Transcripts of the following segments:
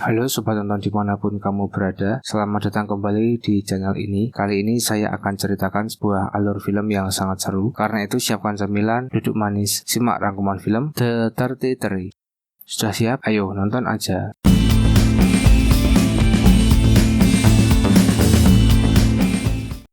Halo sobat tonton dimanapun kamu berada, selamat datang kembali di channel ini. Kali ini saya akan ceritakan sebuah alur film yang sangat seru. Karena itu siapkan cemilan, duduk manis, simak rangkuman film The 33. Sudah siap? Ayo nonton aja.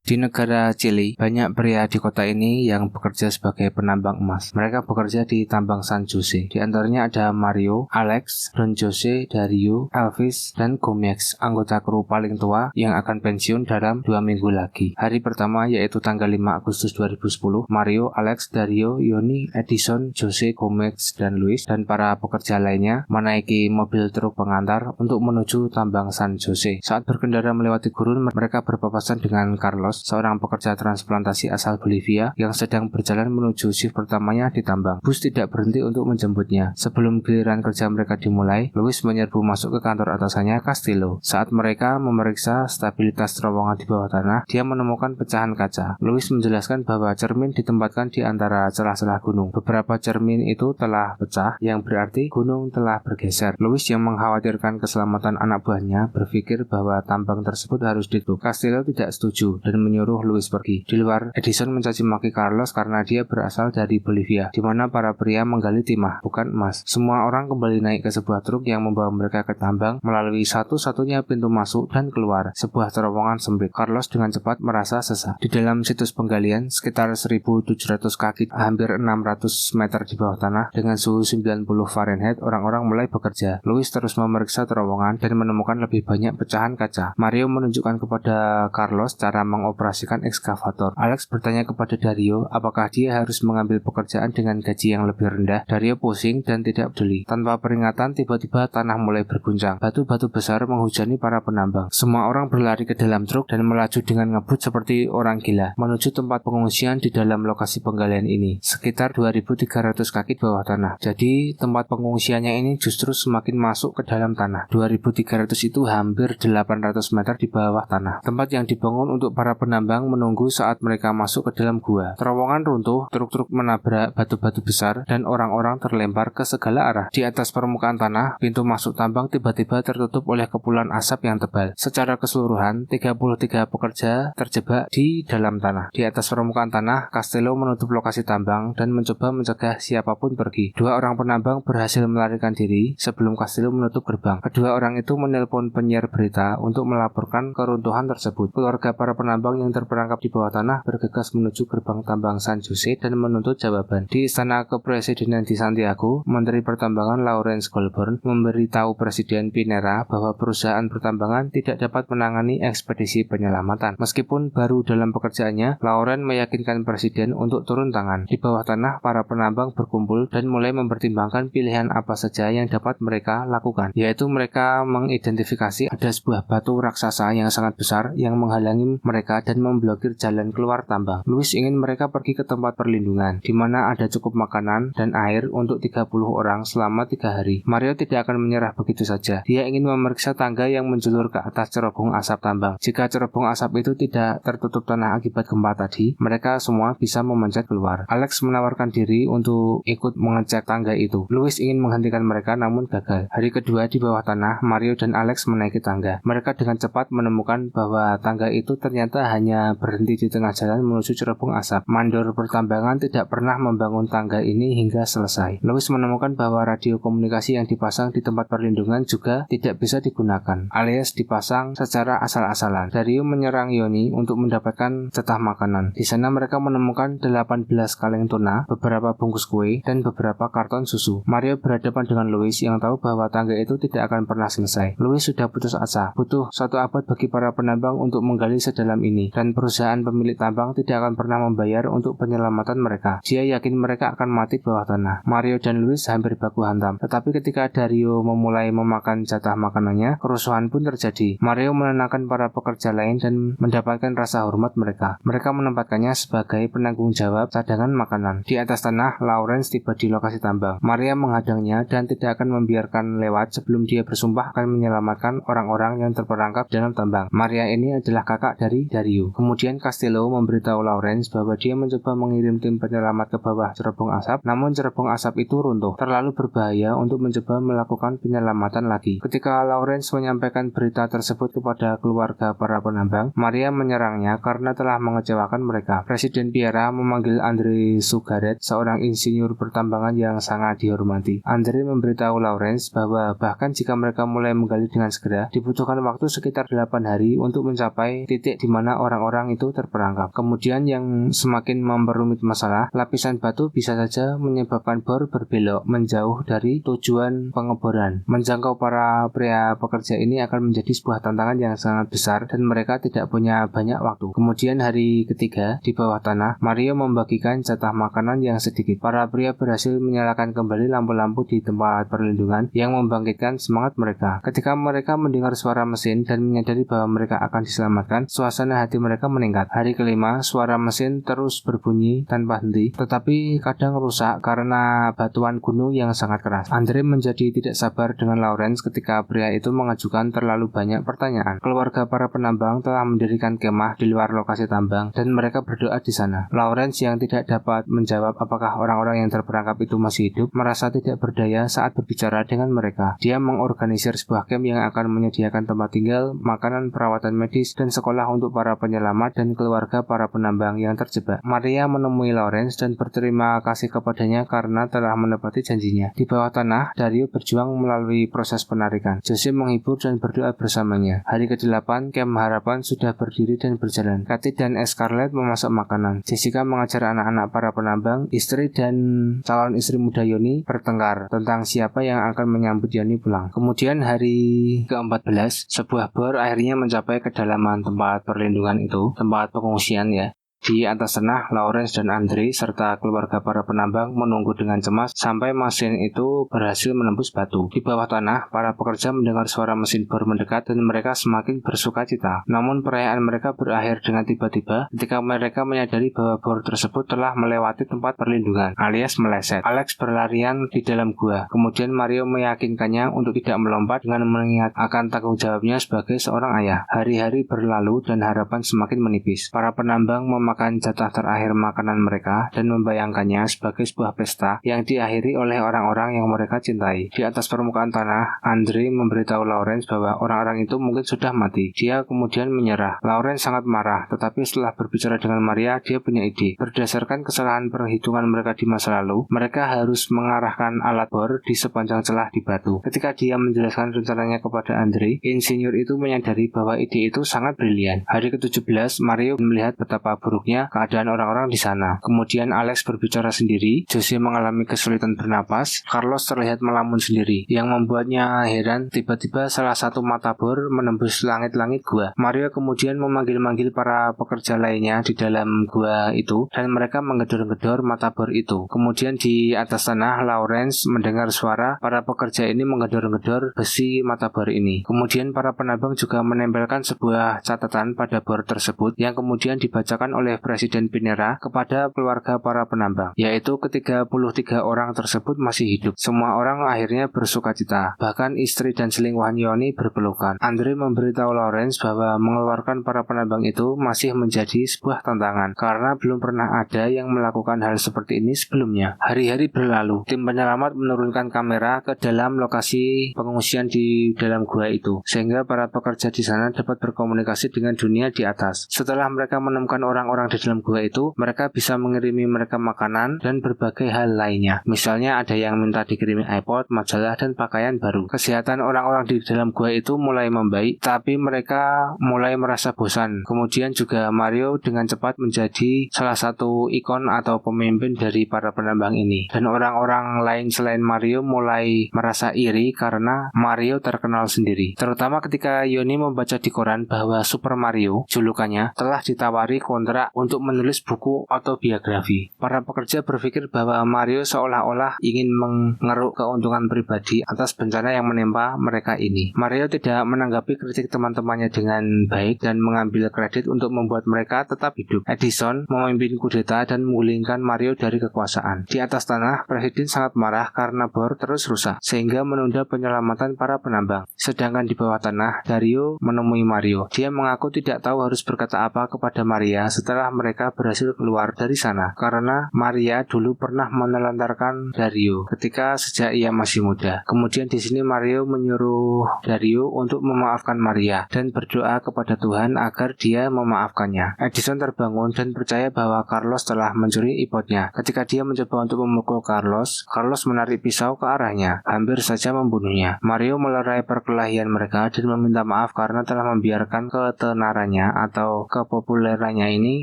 Di negara Chili, banyak pria di kota ini yang bekerja sebagai penambang emas. Mereka bekerja di tambang San Jose. Di antaranya ada Mario, Alex, Don Jose, Dario, Elvis, dan Gomez, anggota kru paling tua yang akan pensiun dalam 2 minggu lagi. Hari pertama yaitu tanggal 5 Agustus 2010, Mario, Alex, Dario, Yoni, Edison, Jose, Gomez, dan Luis, dan para pekerja lainnya menaiki mobil truk pengantar untuk menuju tambang San Jose. Saat berkendara melewati gurun, mereka berpapasan dengan Carlos, seorang pekerja transplantasi asal Bolivia yang sedang berjalan menuju shift pertamanya di tambang. Bus tidak berhenti untuk menjemputnya. Sebelum giliran kerja mereka dimulai, Luis menyerbu masuk ke kantor atasannya, Castillo. Saat mereka memeriksa stabilitas terowongan di bawah tanah, dia menemukan pecahan kaca. Luis menjelaskan bahwa cermin ditempatkan di antara celah-celah gunung. Beberapa cermin itu telah pecah, yang berarti gunung telah bergeser. Luis yang mengkhawatirkan keselamatan anak buahnya berpikir bahwa tambang tersebut harus ditutup. Castillo tidak setuju dan menyuruh Luis pergi. Di luar, Edison mencaci maki Carlos karena dia berasal dari Bolivia, di mana para pria menggali timah, bukan emas. Semua orang kembali naik ke sebuah truk yang membawa mereka ke tambang melalui satu-satunya pintu masuk dan keluar, sebuah terowongan sempit. Carlos dengan cepat merasa sesak. Di dalam situs penggalian, sekitar 1.700 kaki, hampir 600 meter di bawah tanah, dengan suhu 90 Fahrenheit, orang-orang mulai bekerja. Luis terus memeriksa terowongan dan menemukan lebih banyak pecahan kaca. Mario menunjukkan kepada Carlos cara mengoperasikan ekskavator. Alex bertanya kepada Dario apakah dia harus mengambil pekerjaan dengan gaji yang lebih rendah. Dario pusing dan tidak peduli. Tanpa peringatan, tiba-tiba tanah mulai berguncang. Batu-batu besar menghujani para penambang. Semua orang berlari ke dalam truk dan melaju dengan ngebut seperti orang gila menuju tempat pengungsian di dalam lokasi penggalian ini. Sekitar 2.300 kaki di bawah tanah. Jadi tempat pengungsiannya ini justru semakin masuk ke dalam tanah. 2.300 itu hampir 800 meter di bawah tanah. Tempat yang dibangun untuk para penambang menunggu saat mereka masuk ke dalam gua. Terowongan runtuh, truk-truk menabrak batu-batu besar, dan orang-orang terlempar ke segala arah. Di atas permukaan tanah, pintu masuk tambang tiba-tiba tertutup oleh kepulan asap yang tebal. Secara keseluruhan, 33 pekerja terjebak di dalam tanah. Di atas permukaan tanah, Castillo menutup lokasi tambang dan mencoba mencegah siapapun pergi. 2 orang penambang berhasil melarikan diri sebelum Castillo menutup gerbang. Kedua orang itu menelpon penyiar berita untuk melaporkan keruntuhan tersebut. Keluarga para penambang yang terperangkap di bawah tanah bergegas menuju gerbang tambang San Jose dan menuntut jawaban. Di istana kepresidenan di Santiago, Menteri Pertambangan Lawrence Goldburn memberitahu Presiden Pinera bahwa perusahaan pertambangan tidak dapat menangani ekspedisi penyelamatan. Meskipun baru dalam pekerjaannya, Lawrence meyakinkan Presiden untuk turun tangan. Di bawah tanah, para penambang berkumpul dan mulai mempertimbangkan pilihan apa saja yang dapat mereka lakukan, yaitu mereka mengidentifikasi ada sebuah batu raksasa yang sangat besar yang menghalangi mereka dan memblokir jalan keluar tambang. Luis ingin mereka pergi ke tempat perlindungan, di mana ada cukup makanan dan air untuk 30 orang selama 3 hari. Mario tidak akan menyerah begitu saja. Dia ingin memeriksa tangga yang menjulur ke atas cerobong asap tambang. Jika cerobong asap itu tidak tertutup tanah akibat gempa tadi, mereka semua bisa memanjat keluar. Alex menawarkan diri untuk ikut mengecek tangga itu. Luis ingin menghentikan mereka namun gagal. Hari kedua di bawah tanah, Mario dan Alex menaiki tangga. Mereka dengan cepat menemukan bahwa tangga itu ternyata hanya berhenti di tengah jalan menuju cerobong asap. Mandor pertambangan tidak pernah membangun tangga ini hingga selesai. Luis menemukan bahwa radio komunikasi yang dipasang di tempat perlindungan juga tidak bisa digunakan, alias dipasang secara asal-asalan. Dario menyerang Yoni untuk mendapatkan jatah makanan. Di sana mereka menemukan 18 kaleng tuna, beberapa bungkus kue, dan beberapa karton susu. Mario berhadapan dengan Luis yang tahu bahwa tangga itu tidak akan pernah selesai. Luis sudah putus asa. Butuh 1 abad bagi para penambang untuk menggali sedalam ini, dan perusahaan pemilik tambang tidak akan pernah membayar untuk penyelamatan mereka. Dia yakin mereka akan mati di bawah tanah. Mario dan Luis hampir baku hantam, tetapi ketika Dario memulai memakan jatah makanannya, kerusuhan pun terjadi. Mario menenangkan para pekerja lain dan mendapatkan rasa hormat mereka. Mereka menempatkannya sebagai penanggung jawab cadangan makanan. Di atas tanah, Lawrence tiba di lokasi tambang. Maria menghadangnya dan tidak akan membiarkan lewat sebelum dia bersumpah akan menyelamatkan orang-orang yang terperangkap dalam tambang. Maria ini adalah kakak dari Dario. Kemudian Castello memberitahu Lawrence bahwa dia mencoba mengirim tim penyelamat ke bawah cerobong asap, namun cerobong asap itu runtuh, terlalu berbahaya untuk mencoba melakukan penyelamatan lagi. Ketika Lawrence menyampaikan berita tersebut kepada keluarga para penambang, Maria menyerangnya karena telah mengecewakan mereka. Presiden Piera memanggil Andre Sugaret, seorang insinyur pertambangan yang sangat dihormati. Andre memberitahu Lawrence bahwa bahkan jika mereka mulai menggali dengan segera, dibutuhkan waktu sekitar 8 hari untuk mencapai titik di mana orang-orang itu terperangkap. Kemudian yang semakin memperumit masalah, lapisan batu bisa saja menyebabkan bor berbelok menjauh dari tujuan pengeboran. Menjangkau para pria pekerja ini akan menjadi sebuah tantangan yang sangat besar dan mereka tidak punya banyak waktu. Kemudian hari ketiga, di bawah tanah, Mario membagikan jatah makanan yang sedikit. Para pria berhasil menyalakan kembali lampu-lampu di tempat perlindungan yang membangkitkan semangat mereka. Ketika mereka mendengar suara mesin dan menyadari bahwa mereka akan diselamatkan, suasana hati mereka meningkat. Hari kelima, suara mesin terus berbunyi tanpa henti, tetapi kadang rusak karena batuan gunung yang sangat keras. Andre menjadi tidak sabar dengan Lawrence ketika pria itu mengajukan terlalu banyak pertanyaan. Keluarga para penambang telah mendirikan kemah di luar lokasi tambang dan mereka berdoa di sana. Lawrence yang tidak dapat menjawab apakah orang-orang yang terperangkap itu masih hidup, merasa tidak berdaya saat berbicara dengan mereka. Dia mengorganisir sebuah camp yang akan menyediakan tempat tinggal, makanan, perawatan medis, dan sekolah untuk para penyelamat dan keluarga para penambang yang terjebak. Maria menemui Lawrence dan berterima kasih kepadanya karena telah menepati janjinya. Di bawah tanah, Dario berjuang melalui proses penarikan. Jose menghibur dan berdoa bersamanya. Hari ke-8, camp harapan sudah berdiri dan berjalan. Katie dan Scarlett memasak makanan. Jessica mengajar anak-anak para penambang. Istri dan calon istri muda Yoni bertengkar tentang siapa yang akan menyambut Yoni pulang. Kemudian hari ke-14, sebuah bor akhirnya mencapai kedalaman tempat perlindungan itu, tempat pengungsian ya. Di atas tanah, Lawrence dan Andre serta keluarga para penambang menunggu dengan cemas sampai mesin itu berhasil menembus batu. Di bawah tanah, para pekerja mendengar suara mesin bor mendekat dan mereka semakin bersukacita. Namun perayaan mereka berakhir dengan tiba-tiba ketika mereka menyadari bahwa bor tersebut telah melewati tempat perlindungan, alias meleset. Alex berlarian di dalam gua. Kemudian Mario meyakinkannya untuk tidak melompat dengan mengingat akan tanggung jawabnya sebagai seorang ayah. Hari-hari berlalu dan harapan semakin menipis. Para penambang memakan jatah terakhir makanan mereka dan membayangkannya sebagai sebuah pesta yang diakhiri oleh orang-orang yang mereka cintai. Di atas permukaan tanah, Andre memberitahu Lawrence bahwa orang-orang itu mungkin sudah mati. Dia kemudian menyerah. Lawrence sangat marah, tetapi setelah berbicara dengan Maria, dia punya ide. Berdasarkan kesalahan perhitungan mereka di masa lalu, mereka harus mengarahkan alat bor di sepanjang celah di batu. Ketika dia menjelaskan rencananya kepada Andre, insinyur itu menyadari bahwa ide itu sangat brilian. Hari ke-17, Mario melihat betapa buruk keadaan orang-orang di sana. Kemudian Alex berbicara sendiri, Jose mengalami kesulitan bernapas, Carlos terlihat melamun sendiri. Yang membuatnya heran, tiba-tiba salah satu mata bor menembus langit-langit gua. Mario kemudian memanggil-manggil para pekerja lainnya di dalam gua itu, dan mereka menggedor-gedor mata bor itu. Kemudian di atas tanah, Lawrence mendengar suara para pekerja ini menggedor-gedor besi mata bor ini. Kemudian para penambang juga menempelkan sebuah catatan pada bor tersebut yang kemudian dibacakan oleh Presiden Piera kepada keluarga para penambang, yaitu ke-33 orang tersebut masih hidup. Semua orang akhirnya bersukacita, bahkan istri dan selingkuhan Yoni berpelukan. Andre memberitahu Lawrence bahwa mengeluarkan para penambang itu masih menjadi sebuah tantangan, karena belum pernah ada yang melakukan hal seperti ini sebelumnya. Hari-hari berlalu, tim penyelamat menurunkan kamera ke dalam lokasi pengungsian di dalam gua itu, sehingga para pekerja di sana dapat berkomunikasi dengan dunia di atas. Setelah mereka menemukan orang-orang di dalam gua itu, mereka bisa mengirimi mereka makanan dan berbagai hal lainnya. Misalnya ada yang minta dikirimi iPod, majalah, dan pakaian baru. Kesehatan orang-orang di dalam gua itu mulai membaik, tapi mereka mulai merasa bosan. Kemudian juga Mario dengan cepat menjadi salah satu ikon atau pemimpin dari para penambang ini. Dan orang-orang lain selain Mario mulai merasa iri karena Mario terkenal sendiri. Terutama ketika Yoni membaca di koran bahwa Super Mario, julukannya, telah ditawari kontrak bergerak untuk menulis buku autobiografi. Para pekerja berpikir bahwa Mario seolah-olah ingin mengeruk keuntungan pribadi atas bencana yang menimpa mereka ini. Mario tidak menanggapi kritik teman-temannya dengan baik dan mengambil kredit untuk membuat mereka tetap hidup. Edison memimpin kudeta dan menggulingkan Mario dari kekuasaan. Di atas tanah, Presiden sangat marah karena bor terus rusak, sehingga menunda penyelamatan para penambang. Sedangkan di bawah tanah, Dario menemui Mario. Dia mengaku tidak tahu harus berkata apa kepada Maria setelah mereka berhasil keluar dari sana, karena Maria dulu pernah menelantarkan Dario ketika sejak ia masih muda. Kemudian di sini Mario menyuruh Dario untuk memaafkan Maria dan berdoa kepada Tuhan agar dia memaafkannya. Edison terbangun dan percaya bahwa Carlos telah mencuri iPodnya. Ketika dia mencoba untuk memukul Carlos menarik pisau ke arahnya, hampir saja membunuhnya. Mario melerai perkelahian mereka dan meminta maaf karena telah membiarkan ketenarannya atau kepopulerannya ini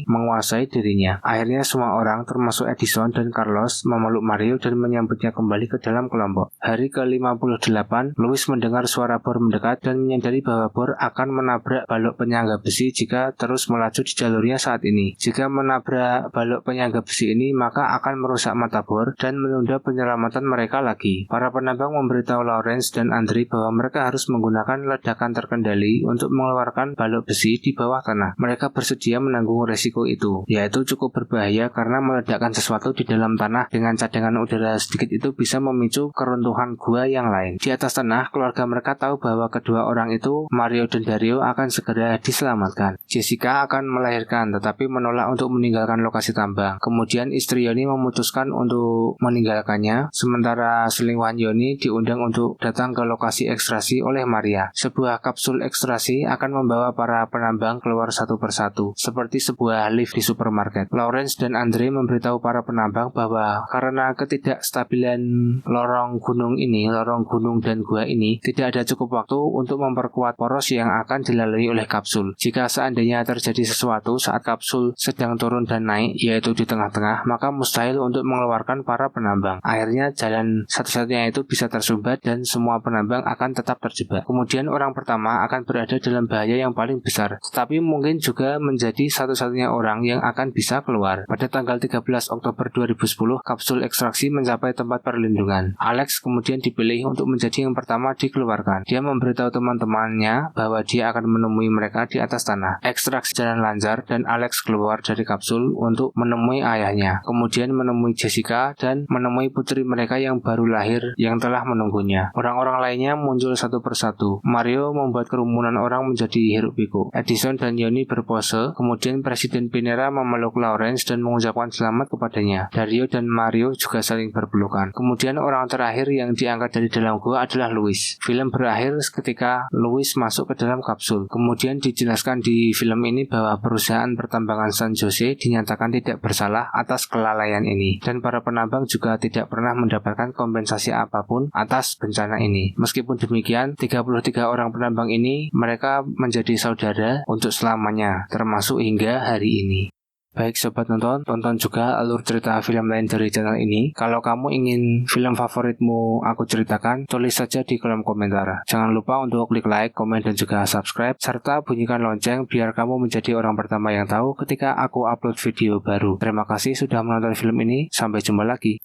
menguasai dirinya. Akhirnya semua orang termasuk Edison dan Carlos memeluk Mario dan menyambutnya kembali ke dalam kelompok. Hari ke-58, Louis mendengar suara bor mendekat dan menyadari bahwa bor akan menabrak balok penyangga besi jika terus melaju di jalurnya saat ini. Jika menabrak balok penyangga besi ini, maka akan merusak mata bor dan menunda penyelamatan mereka lagi. Para penambang memberitahu Lawrence dan Andre bahwa mereka harus menggunakan ledakan terkendali untuk mengeluarkan balok besi di bawah tanah. Mereka bersedia menanggung resiko itu, yaitu cukup berbahaya karena meledakkan sesuatu di dalam tanah dengan cadangan udara sedikit itu bisa memicu keruntuhan gua yang lain. Di atas tanah, keluarga mereka tahu bahwa kedua orang itu, Mario dan Dario, akan segera diselamatkan. Jessica akan melahirkan tetapi menolak untuk meninggalkan lokasi tambang. Kemudian istri Yoni memutuskan untuk meninggalkannya, sementara selingkuhan Yoni diundang untuk datang ke lokasi ekstraksi oleh Maria. Sebuah kapsul ekstraksi akan membawa para penambang keluar satu persatu, seperti sebuah lift di supermarket. Lawrence dan Andre memberitahu para penambang bahwa karena ketidakstabilan lorong gunung dan gua ini, tidak ada cukup waktu untuk memperkuat poros yang akan dilalui oleh kapsul. Jika seandainya terjadi sesuatu saat kapsul sedang turun dan naik, yaitu di tengah-tengah, maka mustahil untuk mengeluarkan para penambang. Akhirnya jalan satu-satunya itu bisa tersumbat dan semua penambang akan tetap terjebak. Kemudian orang pertama akan berada dalam bahaya yang paling besar, tetapi mungkin juga menjadi satu-satunya orang yang akan bisa keluar. Pada tanggal 13 Oktober 2010, kapsul ekstraksi mencapai tempat perlindungan. Alex kemudian dipilih untuk menjadi yang pertama dikeluarkan. Dia memberitahu teman-temannya bahwa dia akan menemui mereka di atas tanah. Ekstraksi jalan lancar dan Alex keluar dari kapsul untuk menemui ayahnya. Kemudian menemui Jessica dan menemui putri mereka yang baru lahir yang telah menunggunya. Orang-orang lainnya muncul satu persatu. Mario membuat kerumunan orang menjadi hiruk-pikuk. Edison dan Yoni berpose. Kemudian Presiden Pinera memeluk Lawrence dan mengucapkan selamat kepadanya. Dario dan Mario juga saling berpelukan. Kemudian orang terakhir yang diangkat dari dalam gua adalah Louis. Film berakhir ketika Louis masuk ke dalam kapsul. Kemudian dijelaskan di film ini bahwa perusahaan pertambangan San Jose dinyatakan tidak bersalah atas kelalaian ini, dan para penambang juga tidak pernah mendapatkan kompensasi apapun atas bencana ini. Meskipun demikian, 33 orang penambang ini mereka menjadi saudara untuk selamanya, termasuk hingga hari ini. Baik sobat nonton, tonton juga alur cerita film lain dari channel ini. Kalau kamu ingin film favoritmu aku ceritakan, tulis saja di kolom komentar. Jangan lupa untuk klik like, komen, dan juga subscribe, serta bunyikan lonceng biar kamu menjadi orang pertama yang tahu ketika aku upload video baru. Terima kasih sudah menonton film ini, sampai jumpa lagi.